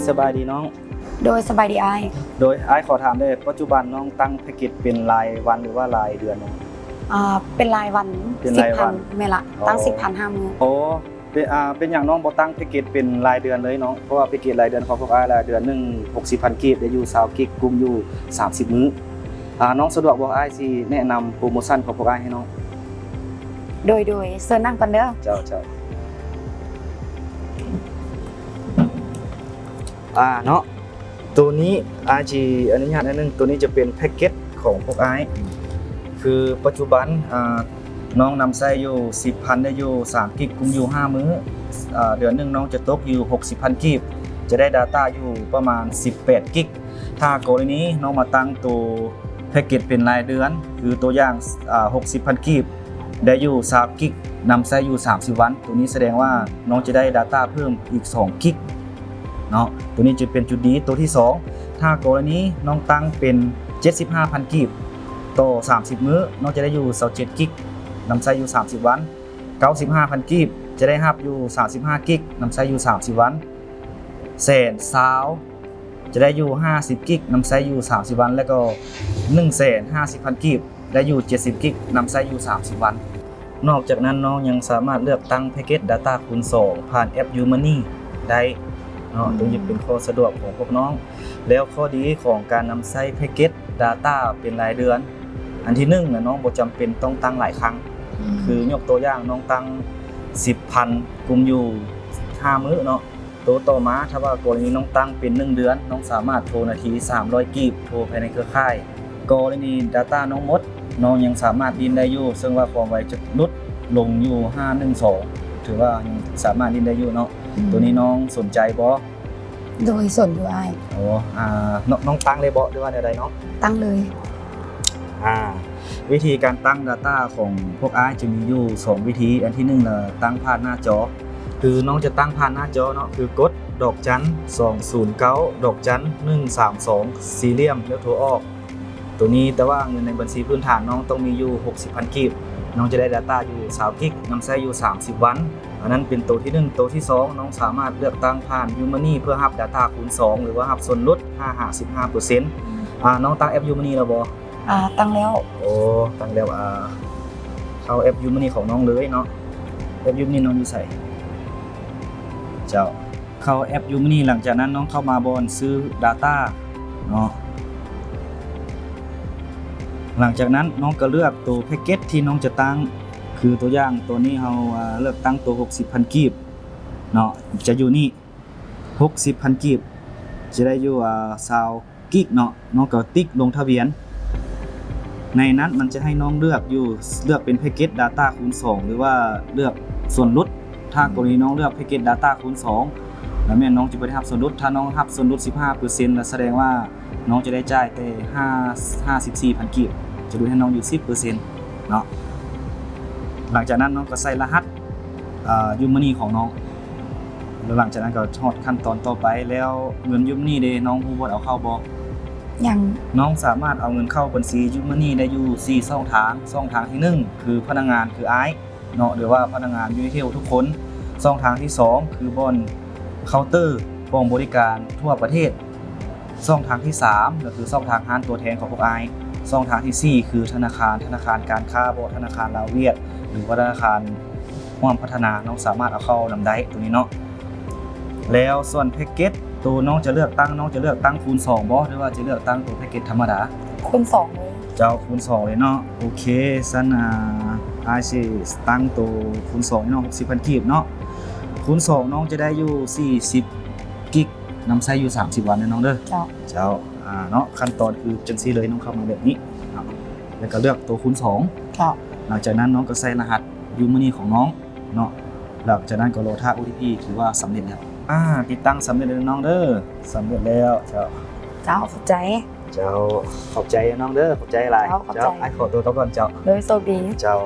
สบายดีน้องโดยสบายดีอ้ายโดยอ้ายขอถามเลยปัจจุบันน้องตั้งแพ็กเกจเป็นรายวันหรือว่ารายเดือนน้องเป็นรายวันเป็นรายวัน10,000แม่ละตั้ง 10,000 5 มื้อโอ้เป็นอย่างน้องบ่ตั้งแพ็กเกจเป็นรายเดือนเลยน้องเพราะว่าแพ็กเกจรายเดือนของพวกอ้ายรายเดือนนึง 60,000 กีบได้อยู่20กิกกลุ่มอยู่30มื้อน้องสะดวกบ่อ้ายสิแนะนำโปรโมชั่นของพวกอ้ายให้น้องโดยเชิญนั่งก่อนเด้อเจ้าเนาะตัวนี้อาจีอนุญาตนิดนึงตัวนี้จะเป็นแพ็กเกจของพวกอ้ายคือปัจจุบันน้องนำใช้อยู่ 10,000 ได้อยู่3กิกกุมอยู่5มื้อเดือนนึงน้องจะตกอยู่ 60,000 กีบจะได้ Data อยู่ประมาณ18กิกถ้ากรณีน้องมาตั้งตัวแพ็กเกจเป็นรายเดือนคือตัวอย่าง60,000 กีบได้อยู่3กิกนำใช้อยู่30วันตัวนี้แสดงว่าน้องจะได้ Data เพิ่มอีก2กิกเนาะตัวนี้จะเป็นจุดดีตัวที่2ถ้ากรณีน้องตั้งเป็น 75,000 กีบต่อ30มื้อน้องจะได้อยู่27กิกนำใช้อยู่30วัน 95,000 กีบจะได้รับอยู่35กิกนำใช้อยู่30วันแสนซาวจะได้อยู่50กิกนำใช้อยู่30วันแล้วก็ 150,000 กีบได้อยู่70กิกนำใช้อยู่30วันนอกจากนั้นน้องยังสามารถเลือกตั้งแพ็กเกจ Data คูณ2ผ่านแอป YouMoney ได้เนาะตรงนี้เป็นข้อสะดวกของพวกน้องแล้วข้อดีของการนำใช้แพ็กเกจ Data เป็นรายเดือนอันที่1น้องบ่จำเป็นต้องตั้งหลายครั้งคือยกตัวอย่างน้องตั้ง 10,000 กุมอยู่5มื้อเนาะตัวต่อมาถ้าว่ากรณีน้องตั้งเป็น1เดือนน้องสามารถโทรนาที300กีบโทรภายในเครือข่ายกรณี Data น้องหมดน้องยังสามารถดินได้อยู่ซึ่งว่าความไวจะลดลงอยู่512ถือว่ายังสามารถดินได้อยู่เนาะตัวนี้น้องสนใจบ่โดยสนอยู่อ้ายโอ้น้องตั้งเลยบ่หรือว่าใดๆเนาะตั้งเลยวิธีการตั้ง Data ของพวกอ้ายจะมีอยู่2วิธีอันที่1น่ะตั้งผ่านหน้าจอคือน้องจะตั้งผ่านหน้าจอเนาะคือกดดอกจัน209ดอกจัน132สี่เหลี่ยมแล้วโทรออกตัวนี้แต่ว่าเงินในบัญชีพื้นฐานน้องต้องมีอยู่ 60,000 กีบน้องจะได้ Data อยู่20กิกนำใช้อยู่30วันอันนั้นเป็นตัวที่1ตัวที่2น้องสามารถเลือกตั้งผ่าน YouMoney เพื่อรับ Data คูณ2หรือว่ารับส่วนลด 55% น้องตั้งแอป YouMoney แล้วบ่ตั้งแล้วตั้งแล้วเข้าแอป YouMoney ของน้องเลยเนาะแอป YouMoney น้องอยู่ใส่เจ้าเข้าแอป YouMoney หลังจากนั้นน้องเข้ามาบนซื้อ Data เนาะหลังจากนั้นน้องก็เลือกตัวแพ็กเกจที่น้องจะตั้งคือตัวอย่างตัวนี้เราเลือกตั้งตัว 60,000 กีบเนาะจะอยู่นี่ 60,000 กีบจะได้อยู่20กิกเนาะน้องก็ติ๊กลงทะเบียนในนั้นมันจะให้น้องเลือกเป็นแพ็กเกจ Data คูณ2หรือว่าเลือกส่วนลดถ้ากรณีน้องเลือกแพ็กเกจ Data คูณ2แล้วแม่น้องจะได้รับส่วนลดถ้าน้องรับส่วนลด 15% แล้วแสดงว่าน้องจะได้จ่ายแต่54,000 กีบจะดูให้น้องอยู่ 10% เนาะหลังจากนั้นน้องก็ใส่รหัสYouMoney ของน้องแล้วหลังจากนั้นก็ทอดขั้นตอนต่อไปแล้วเงินYouMoneyเด้น้องฮู้บ่เอาเข้าบ่ยังน้องสามารถเอาเงินเข้าบัญชี YouMoney ได้อยู่4ช่องทางที่1คือพนักงานคืออ้ายเนาะหรือว่าพนักงานยูนิเทลทุกคนช่องทางที่2คือบอนเคาน์เตอร์ป้องบริการทั่วประเทศช่องทางที่3ก็คือช่องทางร้านตัวแทนของพวกอ้ายช่องทางที่4คือธนาคารการค้าบ่ธนาคารลาวเวียดหรือว่าธนาคารร่วมพัฒนาน้องสามารถเอาเข้านำได้ตรงนี้เนาะแล้วส่วนแพ็กเกจตัวน้องจะเลือกตั้งคูณ2บ่หรือว่าจะเลือกตั้งตัวแพ็กเกจธรรมดาคูณ2เลยเจ้าคูณ2เลยเนาะโอเคซั่นอาสิตั้งตัวคูณ2เนาะ 60,000 กีบเนาะคูณ2น้องจะได้อยู่40กิกนำใช้อยู่30วันนะน้องเด้อเจ้าเนาะขั้นตอนคือจังซี่เลยน้องเข้ามาแบบนี้แล้วก็เลือกตัวคูณ2ครับหลังจากนั้นน้องก็ใส่รหัส YouMoney ของน้องเนาะหลังจากนั้นก็รอท่า OTP ถือว่าสำเร็จแล้วติดตั้งสำเร็จแล้วน้องเด้อสำเร็จแล้วเจ้าขอบใจขอบใจน้องเด้อขอบใจหลายเจ้าไอ้ขอตัวก่อนเจ้าโดยโชคดีเจ้า